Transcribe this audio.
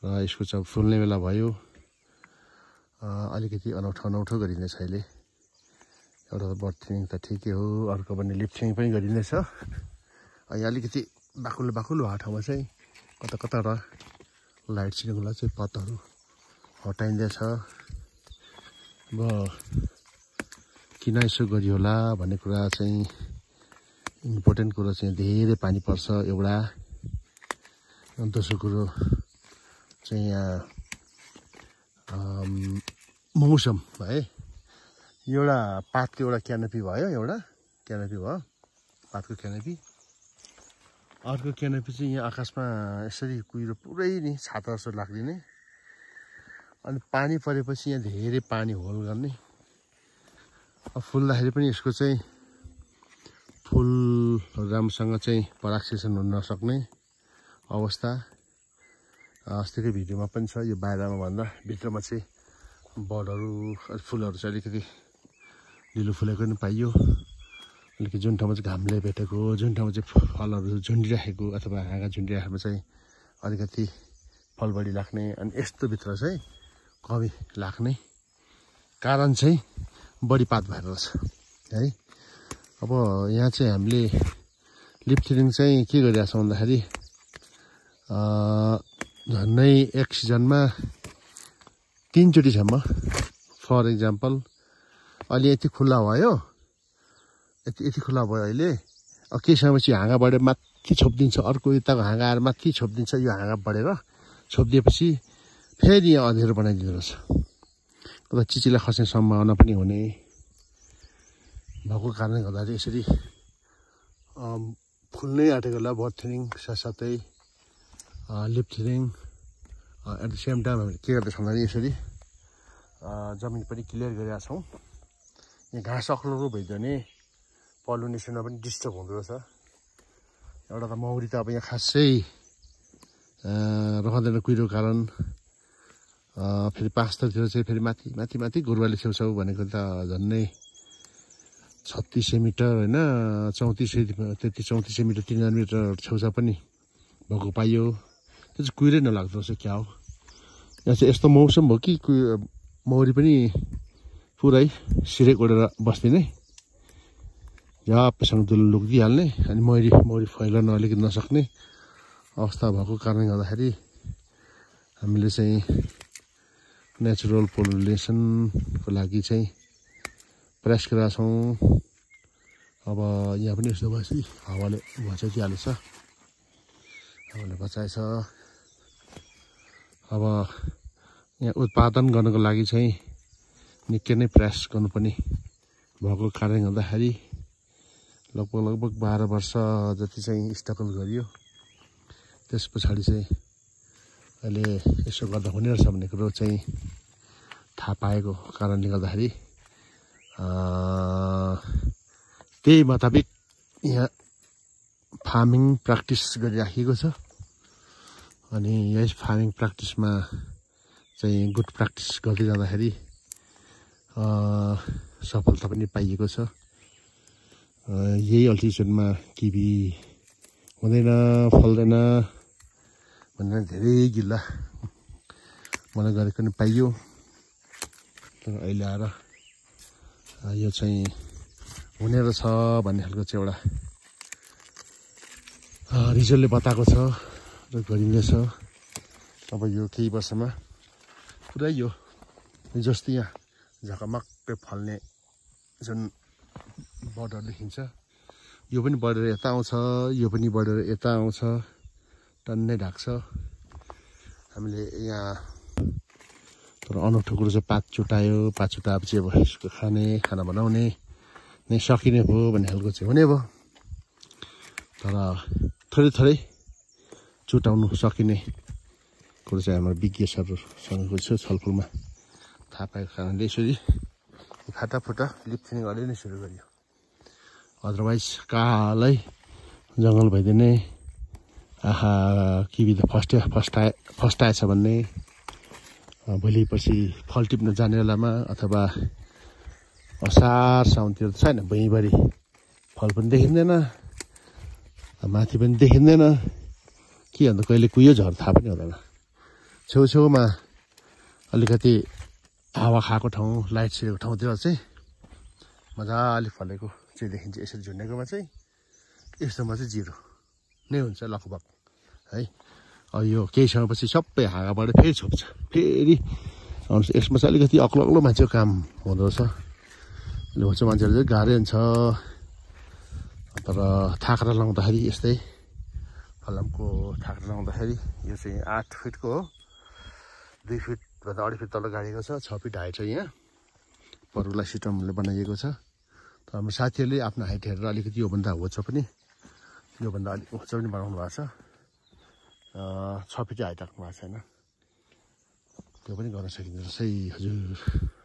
र यसको चाहिँ फुल्ने बेला भयो। अलिकति अनौठो गरिँदैछ अहिले। एउटा बर्ड थिनिङ त ठिकै हो, अर्को पनि लिप थिनिङ पनि गरिँदैछ। यहाँ अलिकति बाक्लो भएको ठाउँमा चाहिँ कता र लाइट सिर्कुलर चाहिँ पतहरू हटाइँदैछ। अब किन यसो गरियो होला भन्ने कुरा चाहिँ इम्पोर्टेन्ट कुरो चाहिँ धेरै पानी पर्छ एउटा। दोस्रो कुरो चाहिँ यहाँ मौसम है, एउटा पातको एउटा क्यानोपी भयो, पातको क्यानोपी। अर्को क्यानोपी चाहिँ यहाँ आकाशमा यसरी कुहिरो पुरै नि छाता जस्तो लाग्दिने। अनि पानी परेपछि यहाँ धेरै पानी होल गर्ने। फुल्दाखेरि पनि यसको चाहिँ फुल राम्रोसँग चाहिँ परागसेसन हुन नसक्ने अवस्था। अस्तिकै भिडियोमा पनि छ, यो बाहिरमा भन्दा भित्रमा चाहिँ बर्डहरू फुलहरू चाहिँ अलिकति ढिलो फुलेको पनि पाइयो। अलिकति जुन ठाउँमा चाहिँ घामले भेटेको, जुन ठाउँमा चाहिँ फलहरू झुन्डिराखेको अथवा हाँगा झुन्डिराखेको चाहिँ अलिकति फल बढी लाग्ने। अनि यस्तो भित्र चाहिँ कमी लाग्ने कारण चाहिँ बढी पात भएर रहेछ है। अब यहाँ चाहिँ हामीले लिप थिनिङ चाहिँ के गरिरहेको छौँ भन्दाखेरि झन्डै एक सिजनमा 3 चोटिसम्म। फर इक्जाम्पल अहिले यति खुल्ला भयो, यति खुल्ला भयो अहिले। अब केही समयपछि हाँगा बढेर माथि छोपिदिन्छ, अर्को यताको हाँगा आएर माथि छोपिदिन्छ। यो हाँगा बढेर छोपिदिएपछि फेरि यहाँ अँध्यारो बनाइदिँदो रहेछ। कता चिचिला खस्ने सम्भावना पनि हुने भएको कारणले गर्दाखेरि यसरी फुल्नै आँटेको होला बर्ड थिनिङ साथसाथै lip thinning. At the same time हामीले के गर्दैछौँ भने यसरी जमिन पनि क्लियर गरिरहेको छौँ। यहाँ घाँस अग्लो भइदियो भने पल्युनेसनमा पनि डिस्टर्ब हुँदो रहेछ। एउटा त मौरी त अब यहाँ खासै रहँदैन कुहिरो कारण। फेरि पाँचतिर चाहिँ फेरि माथि गुरुवाले छेउछाउ भनेको त झन्डै 36 मिटर होइन, 34 मिटर 3 मिटर छेउछाउ पनि भएको पाइयो। त्यो चाहिँ कुहिरै नलाग्दो रहेछ क्या हो। यहाँ चाहिँ यस्तो मौसम हो कि मौरी पनि पुरै सिरेक उडेर बस्दिने, झ्याप्पैसँग दुलो लुकिदिइहाल्ने। अनि मौरी फैलन अलिकति नसक्ने अवस्था भएको कारणले गर्दाखेरि हामीले चाहिँ नेचुरल पोलिनेसनको लागि चाहिँ प्रयास गरिरहेका छौँ। अब यहाँ पनि यस्तो भएपछि हावाले बचाइदिइहालेछ, हावाले बचाएछ। अब यहाँ उत्पादन गर्नको लागि चाहिँ निकै नै प्रयास गर्नुपर्ने भएको कारणले गर्दाखेरि लगभग 12 वर्ष जति चाहिँ स्ट्रगल गरियो। त्यस पछाडि चाहिँ अहिले यसो गर्दा हुने रहेछ भन्ने कुरो चाहिँ थाहा पाएको कारणले गर्दाखेरि त्यही मुताबिक यहाँ फार्मिङ प्र्याक्टिस गरिराखेको छ। अनि यस फार्मिङ प्र्याक्टिसमा चाहिँ गुड प्र्याक्टिस गर्दै जाँदाखेरि सफलता पनि पाइएको छ। यही अल्टिट्युडमा किवी हुँदैन, फल्दैन भनेर धेरै गिल्ला मलाई गरेको पनि पाइयो। तर अहिले आएर यो चाहिँ हुने रहेछ भन्ने खालको चाहिँ एउटा रिजल्टले बताएको छ र गरिँदैछ। अब यो केही वर्षमा पुरै यो जस्तै यहाँ झकमक्कै फल्ने जुन बर्डर देखिन्छ, यो पनि बढेर यता आउँछ, यो पनि बढेर यता आउँछ, टन्नै ढाक्छ। हामीले यहाँ तर अनौठो कुरो चाहिँ पात चुटायो। पात चुटाएपछि अब यसको खाना बनाउने नै सकिने भयो भन्ने खालको चाहिँ हुने भयो। तर थोरै चुटाउनु सकिने कुरो चाहिँ हाम्रो विज्ञ सरहरूसँगको छलफलमा थाहा पाएको कारणले यसरी फाटाफुटा लिप थिनिङ अलि नै सुरु गरियो। अदरवाइज कालै जङ्गल भइदिने, आहा किवी त फस्टाएछ भन्ने, भोलि पछि फल टिप्न जाने बेलामा अथवा असार साउनतिर छैन भुइँभरि फल पनि देखिँदैन, माथि पनि देखिँदैन। के अन्त कहिले कुहियो झर थाहा पनि हुँदैन। छेउछेउमा अलिकति हावा खाएको ठाउँ लाइट छिरेको ठाउँतिर चाहिँ मजाले फलेको चाहिँ देखिन्छ। यसरी झुन्डेकोमा चाहिँ यस्तोमा चाहिँ जिरो नै हुन्छ लगभग है। अब यो केही समयपछि सबै हाँगाबाट फेरि छोप्छ, फेरि यसमा चाहिँ अलिकति अग्लो अग्लो मान्छेको काम हुँदो रहेछ। होचो मान्छेहरू चाहिँ गाह्रै हुन्छ, तर थाक्रा लाउँदाखेरि यस्तै फलामको थाक्रा लाउँदाखेरि यो चाहिँ 8 फिटको हो, 2 फिटभन्दा अढी फिट तल गाडेको छ, 6 फिट हाइट छ। यहाँ परुलाई सिस्टमले बनाइएको छ। तर हाम्रो साथीहरूले आफ्नो हाइट हेरेर अलिकति योभन्दा होचो पनि योभन्दा अलिक होचो पनि बनाउनु भएको छ। 6 फिट हाइट राख्नु भएको छैन, त्यो पनि गर्न सकिन्छ रहेछ है हजुर।